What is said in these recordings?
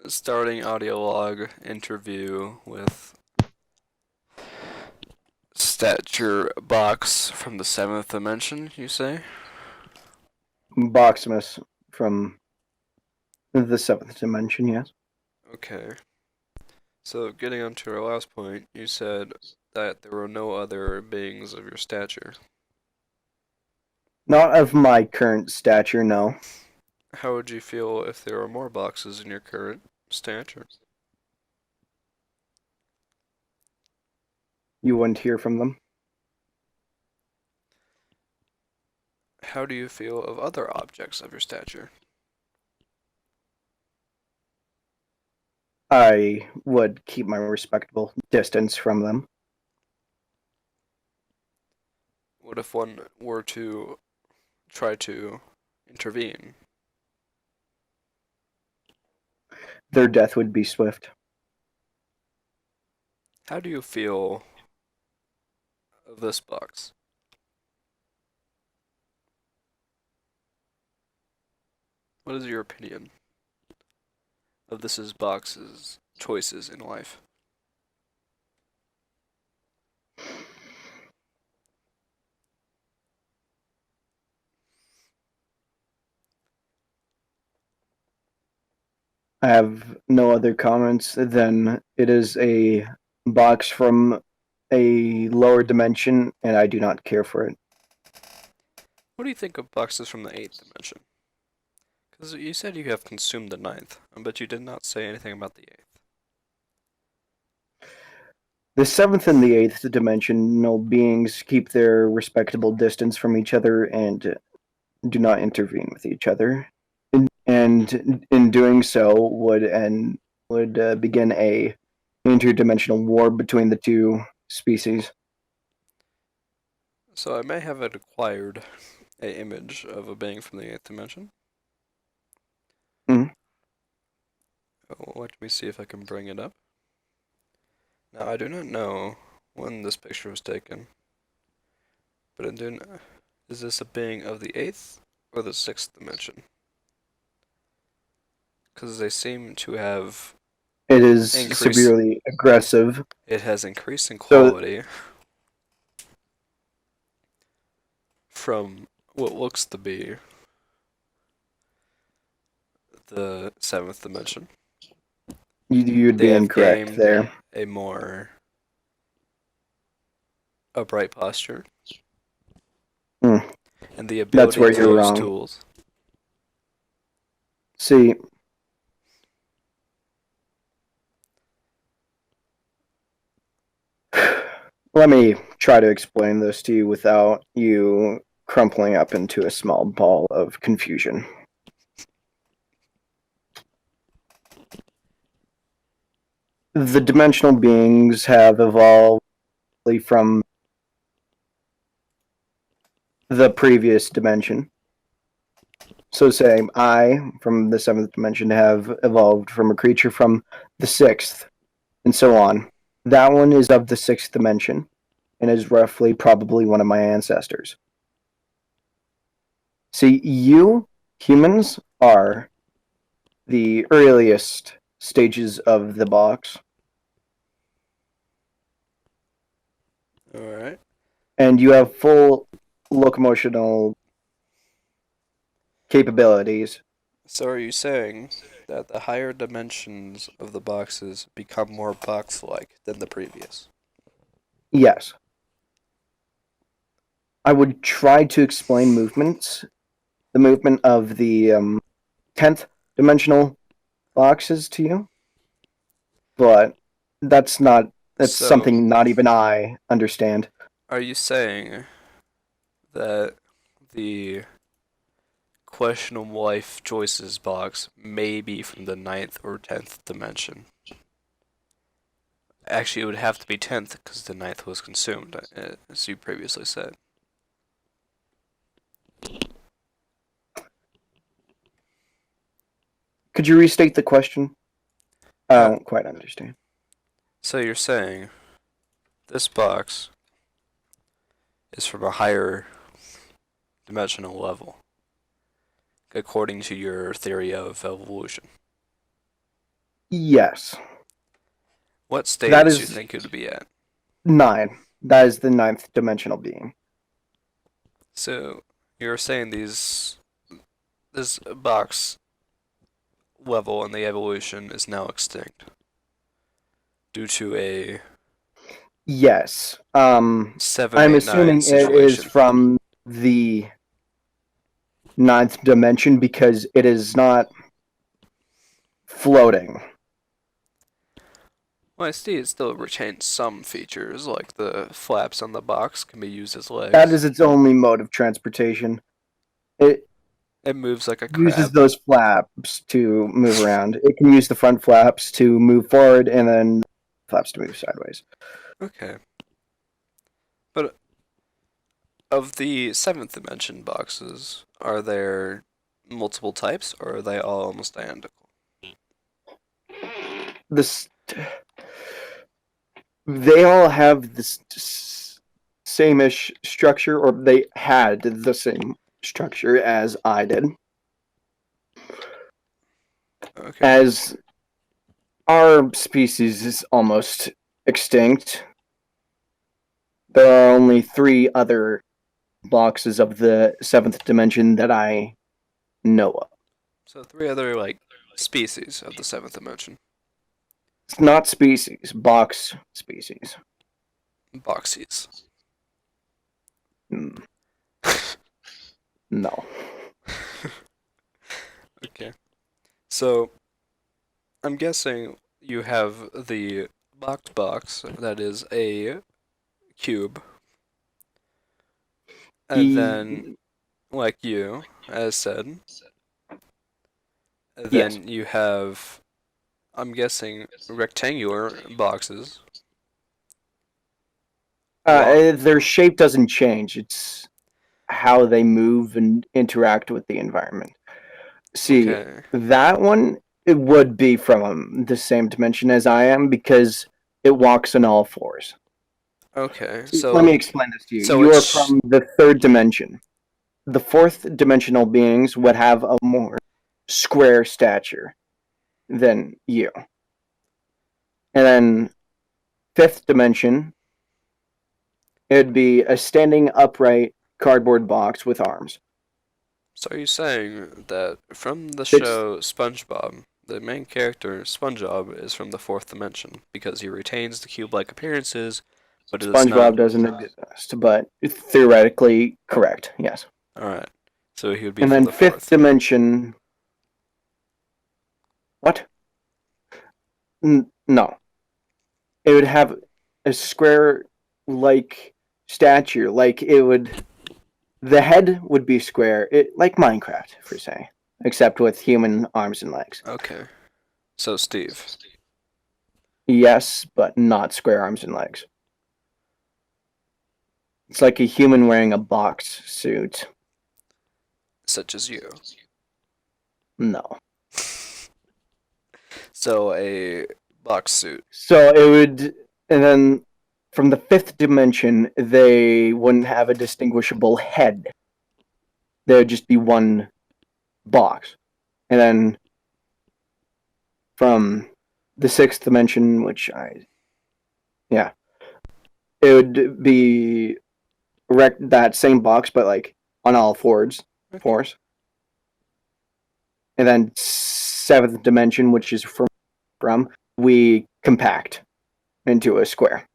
Starting audio log interview with stature box from the seventh dimension, you say? Boximus from the seventh dimension, yes. Okay. So, getting on to our last point, you said that there were no other beings of your stature. Not of my current stature, no. How would you feel if there were more boxes in your current stature? You wouldn't hear from them. How do you feel of other objects of your stature? I would keep my respectable distance from them. What if one were to try to intervene? Their death would be swift. How do you feel of this box? What is your opinion of this box's choices in life? I have no other comments than it is a box from a lower dimension, and I do not care for it. What do you think of boxes from the eighth dimension? Because you said you have consumed the ninth, but you did not say anything about the eighth. The seventh and the eighth dimensional beings keep their respectable distance from each other and do not intervene with each other. And in doing so, would begin a interdimensional war between the two species. So I may have acquired a image of a being from the eighth dimension. Mm. Let me see if I can bring it up. Now I do not know when this picture was taken, but I do not, is this a being of the eighth or the sixth dimension? Because they seem to have It is increased. severely aggressive. It has increased in So quality from what looks to be the seventh dimension. you'd They be have incorrect gained there. a more upright posture Mm. and the That's ability where to you're use wrong. tools. See, let me try to explain this to you without you crumpling up into a small ball of confusion. The dimensional beings have evolved from the previous dimension. So say I, from the seventh dimension, have evolved from a creature from the sixth, and so on. That one is of the sixth dimension, and is roughly probably one of my ancestors. See, you humans are the earliest stages of the box, Alright. and you have full locomotional capabilities. So are you saying that the higher dimensions of the boxes become more box-like than the previous? Yes. I would try to explain movements, the movement of the 10th dimensional boxes to you, but that's So, something not even I understand. are you saying that the questionable life choices box may be from the ninth or 10th dimension? Actually, it would have to be 10th because the ninth was consumed, as you previously said. Could you restate the question? I Uh, don't quite understand. so you're saying this box is from a higher dimensional level, according to your theory of evolution. Yes. What That stage do you is think it would be at? 9. That is the ninth dimensional being. So you're saying this box level in the evolution is now extinct due to a Yes. I'm 789 assuming it is situation. from the ninth dimension because it is not floating. Well, I see it still retains some features, like the flaps on the box can be used as That legs. is its only mode of transportation. It It moves like a uses crab. those flaps to move around. It can use the front flaps to move forward and then flaps to move sideways. Okay. But of the seventh dimension boxes, are there multiple types or are they all almost identical? This they all have this same-ish structure, or they had the same structure as I did. Okay. As our species is almost extinct, there are only 3 other boxes of the seventh dimension that I know of. So three other like species of the seventh dimension. It's not species, box species. Boxies. Mm, no. Okay. So I'm guessing you have the box that is a cube, and then E- like you, as said, yes. then you have, I'm guessing, rectangular boxes. Long. Their shape doesn't change. It's how they move and interact with the environment. See, Okay. that one, it would be from the same dimension as I am because it walks on all fours. Okay. See, let me So explain this to you. so You are it's from the third dimension. The fourth dimensional beings would have a more square stature than you. And then fifth dimension, it'd be a standing upright cardboard box with arms. so are you saying that from the It's show SpongeBob, the main character SpongeBob is from the fourth dimension because he retains the cube-like appearances, but it does not. SpongeBob doesn't exist, but theoretically correct, yes. All right. So he would be And from then the fifth fourth. dimension, what? No. It would have a square like stature, like it would the head would be square, like Minecraft, for say, except with human arms and legs. Okay. So Steve, Yes, but not square arms and legs. It's like a human wearing a box suit. such as you. No. So a box suit. So it would, and then from the fifth dimension, they wouldn't have a distinguishable head. There would just be one box. And then from the sixth dimension, yeah, it would be that same box, but like on all Okay. fours. And then seventh dimension, which is from we compact into a square.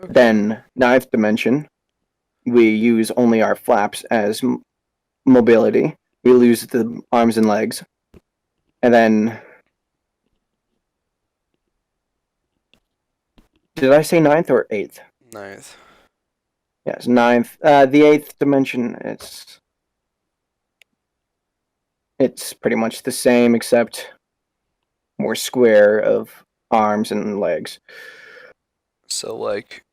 Okay. Then ninth dimension, we use only our flaps as mobility. We lose the arms and legs. And then, did I say ninth or eighth? Ninth. Yes, ninth. The eighth dimension, it's pretty much the same except more square of arms and legs. So like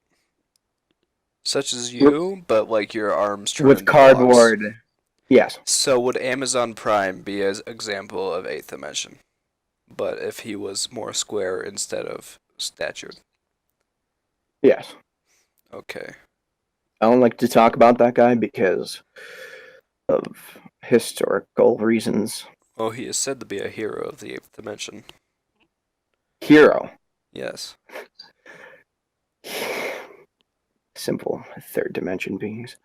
such as you, but like your arms turn With into blocks. cardboard, yes, So would Amazon Prime be an example of eighth dimension? But if he was more square instead of statured. yes. Okay. I don't like to talk about that guy because of historical reasons. Oh, he is said to be a hero of the eighth dimension. Hero. Yes. Simple third dimension beings.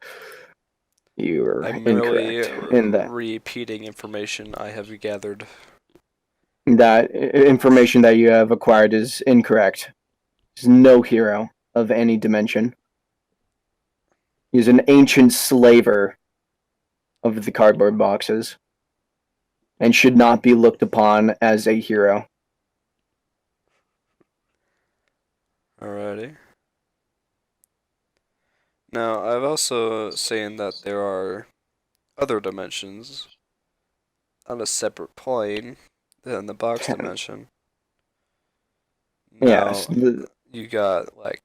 You are I'm merely incorrect in that. repeating information I have gathered. That information that you have acquired is incorrect. There's no hero of any dimension. He's an ancient slaver of the cardboard boxes and should not be looked upon as a hero. Alrighty. Now, I've also seen that there are other dimensions on a separate plane than the box dimension. Yes, Now, you got like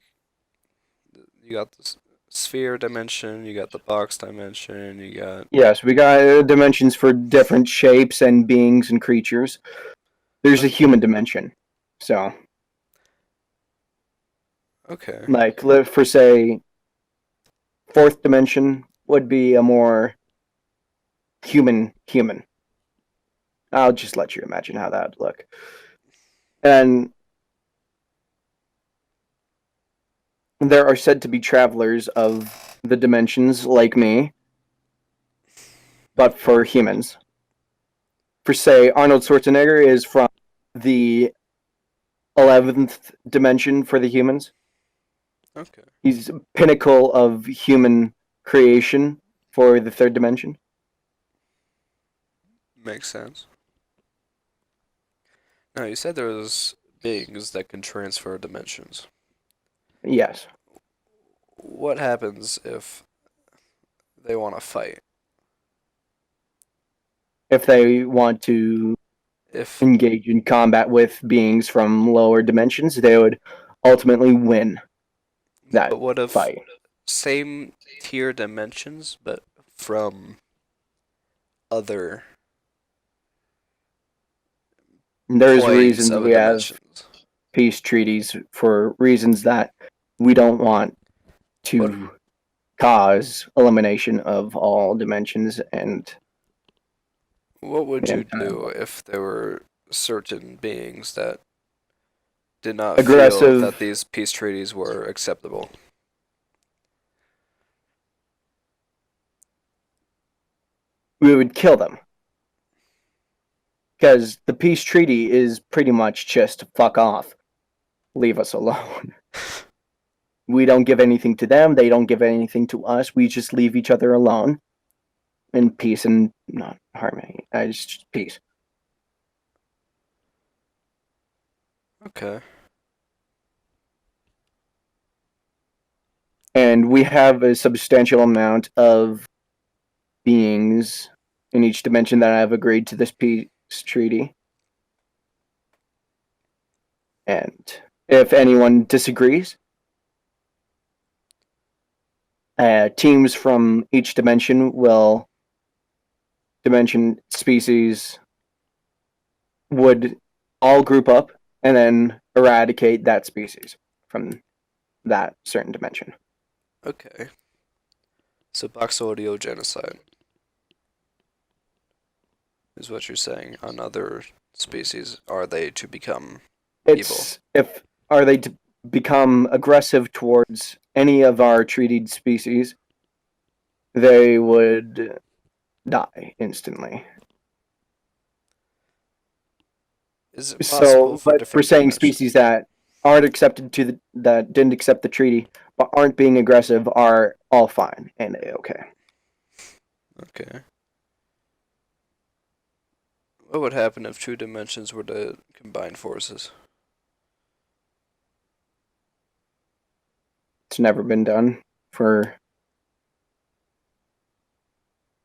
you got the sphere dimension, you got the box dimension, you got yes, we got dimensions for different shapes and beings and creatures. There's a okay, human dimension. So, okay, like, for say, fourth dimension would be a more human. I'll just let you imagine how that would look. And there are said to be travelers of the dimensions like me, but for humans. For say, Arnold Schwarzenegger is from the 11th dimension for the humans. okay, He's pinnacle of human creation for the third dimension. makes sense. Now, you said there was beings that can transfer dimensions. Yes. What happens if they want to fight? If they want to If engage in combat with beings from lower dimensions, they would ultimately win that but what if fight. same tier dimensions but from other There's planes reasons of a we have dimensions? peace treaties for reasons that we don't want What to cause elimination of all dimensions and what would you kind do of if there were certain beings that did not feel aggressive. that these peace treaties were acceptable? We would kill them because the peace treaty is pretty much just fuck off, leave us alone. We don't give anything to them, they don't give anything to us, we just leave each other alone in peace and not harmony. Just peace. Okay. And we have a substantial amount of beings in each dimension that have agreed to this peace treaty. And if anyone disagrees, teams from each dimension species would all group up and then eradicate that species from that certain dimension. Okay. So Boxodio genocide is what you're saying on other species. Are they to become evil? It's if are they to become aggressive towards any of our treated species, they would die instantly. Is it possible So, for but for different saying dimensions? species that aren't accepted to that didn't accept the treaty but aren't being aggressive are all fine and okay. Okay. What would happen if two dimensions were to combine forces? It's never been done for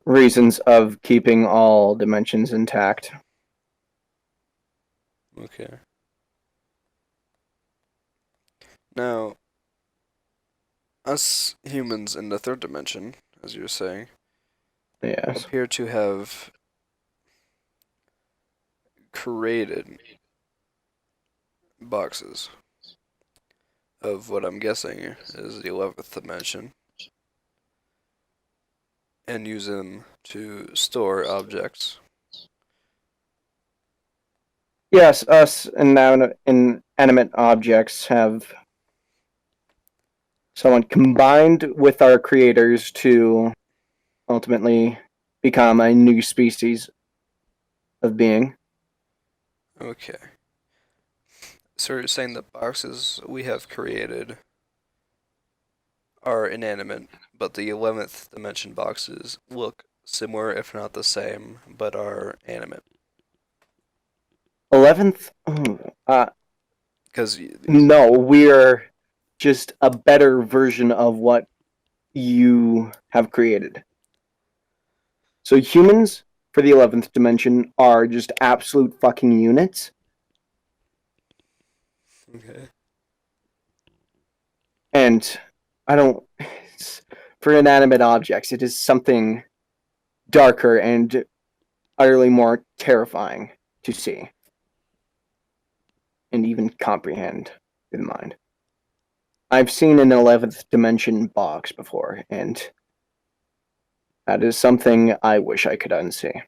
reasons of keeping all dimensions intact. Okay. Now, us humans in the third dimension, as you were saying, Yes. appear to have created boxes of what I'm guessing is the 11th dimension and use them to store objects Yes, us inanimate objects have someone combined with our creators to ultimately become a new species of being. Okay. So you're saying the boxes we have created are inanimate, but the 11th dimension boxes look similar, if not the same, but are animate. 11th? Because, No, we're just a better version of what you have created. So humans for the 11th dimension are just absolute fucking units. okay. And I don't. For inanimate objects, it is something darker and utterly more terrifying to see and even comprehend with the mind. I've seen an 11th dimension box before, and that is something I wish I could unsee.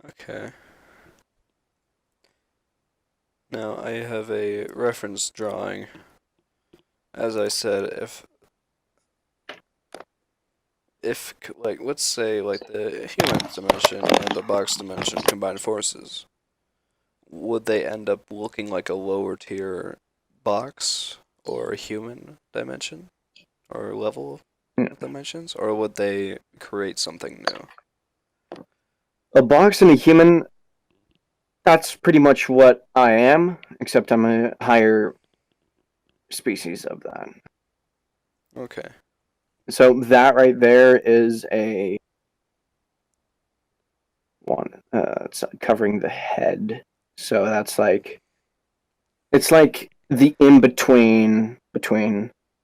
Okay. Now I have a reference drawing. As I said, if like let's say like the human dimension and the box dimension combined forces, would they end up looking like a lower tier box or a human dimension or level of dimensions, or would they create something new? A box and a human, that's pretty much what I am, except I'm a higher species of that. Okay. So that right there is a one. It's covering the head. So that's like it's like the in between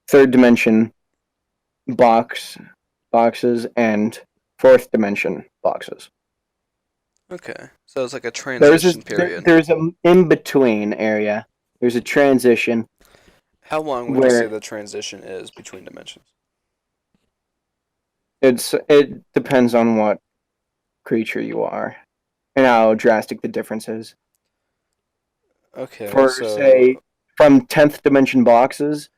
third dimension boxes and fourth dimension boxes. Okay. So it's like a There's transition period. there's a in between area. There's a transition How long would you say where the transition is it dimensions? it depends on what creature you are and how drastic the difference is. Okay, For say so from 10th dimension boxes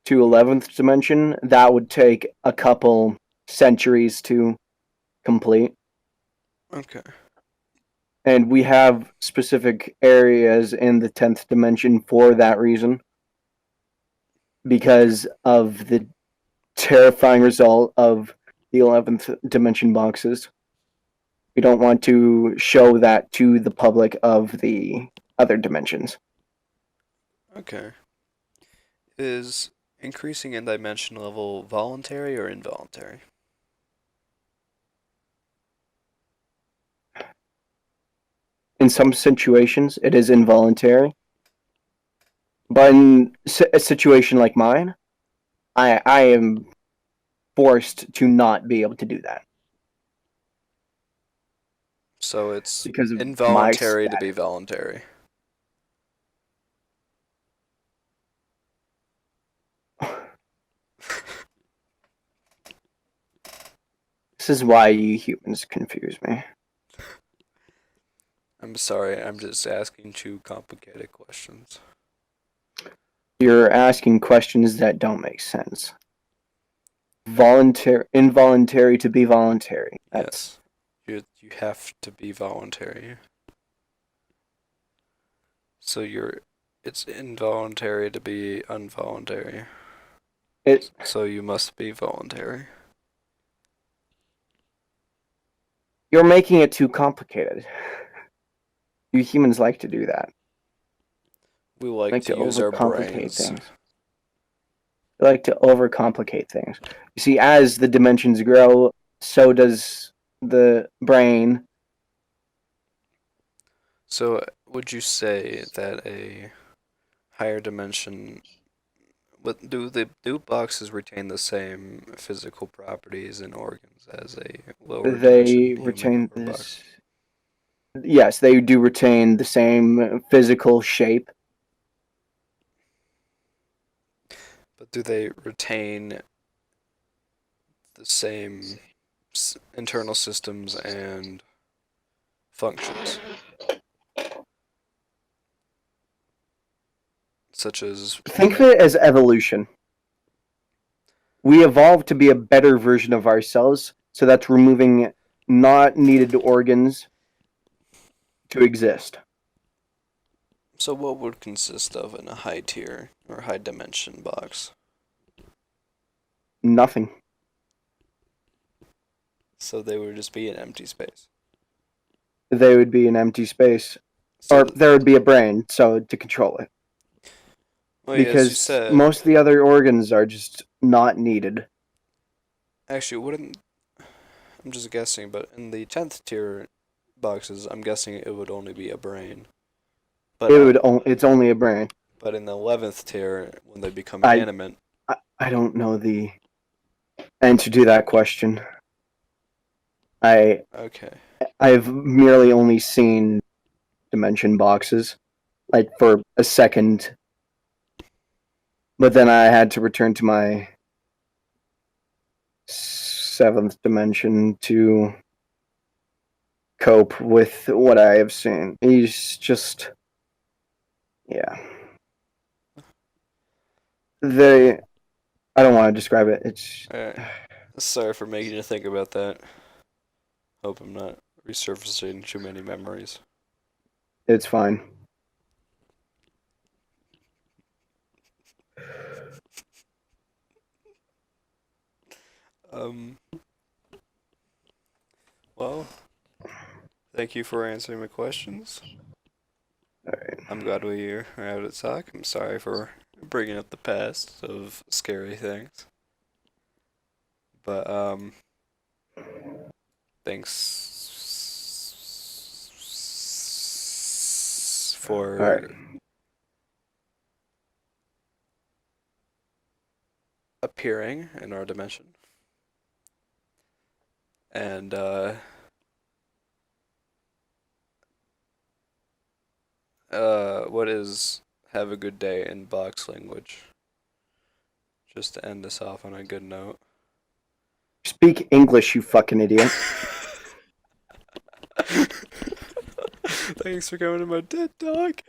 to 11th dimension, that would take a couple centuries to complete. okay. And we have specific areas in the 10th dimension for that reason because of the terrifying result of the 11th dimension boxes. We don't want to show that to the public of the other dimensions. Okay. Is increasing in dimension level voluntary or involuntary? In some situations, it is involuntary, but in a situation like mine, I am forced to not be able to do that So it's because of my involuntary to be status. voluntary. This is why you humans confuse me. I'm sorry, I'm just asking too complicated questions. You're asking questions that don't make sense. Voluntary, involuntary to be voluntary. That's Yes. You have to be voluntary. So it's involuntary to be involuntary. it. So you must be voluntary. You're making it too complicated. You humans like to do that. We like Like to to use our overcomplicate brains. things. You like to overcomplicate things. You see, as the dimensions grow, so does the brain. So would you say that a higher dimension do boxes retain the same physical properties and organs as a lower dimension They human retain or box? this. Yes, they do retain the same physical shape. But do they retain the same internal systems and functions, such as Think of it as evolution. We evolved to be a better version of ourselves, so that's removing not needed organs to exist. so what would consist of in a high tier or high dimension box? Nothing. So they would just be an empty space. They would be an empty space. So Or there would be a brain, so to control it. well, yeah, as you Because said, most of the other organs are just not needed. actually, wouldn't I'm just guessing, but in the 10th tier boxes, I'm guessing it would only be a brain. But It's only a brain. but in the 11th tier, when they become I animate, I don't know the answer to that question. I okay. I've merely only seen dimension boxes, like for a second, but then I had to return to my seventh dimension to cope with what I have seen. He's just, yeah. They, I don't want to describe it. It's, Alright. Sorry for making you think about that. Hope I'm not resurfacing too many memories. it's fine. Um, well, thank you for answering my questions. All right. I'm glad we are able to talk. I'm sorry for bringing up the past of scary things. But, thanks All right. for appearing in our dimension. And, what is have a good day in box language? Just to end us off on a good note. Speak English, you fucking idiot. Thanks for coming to my TED Talk.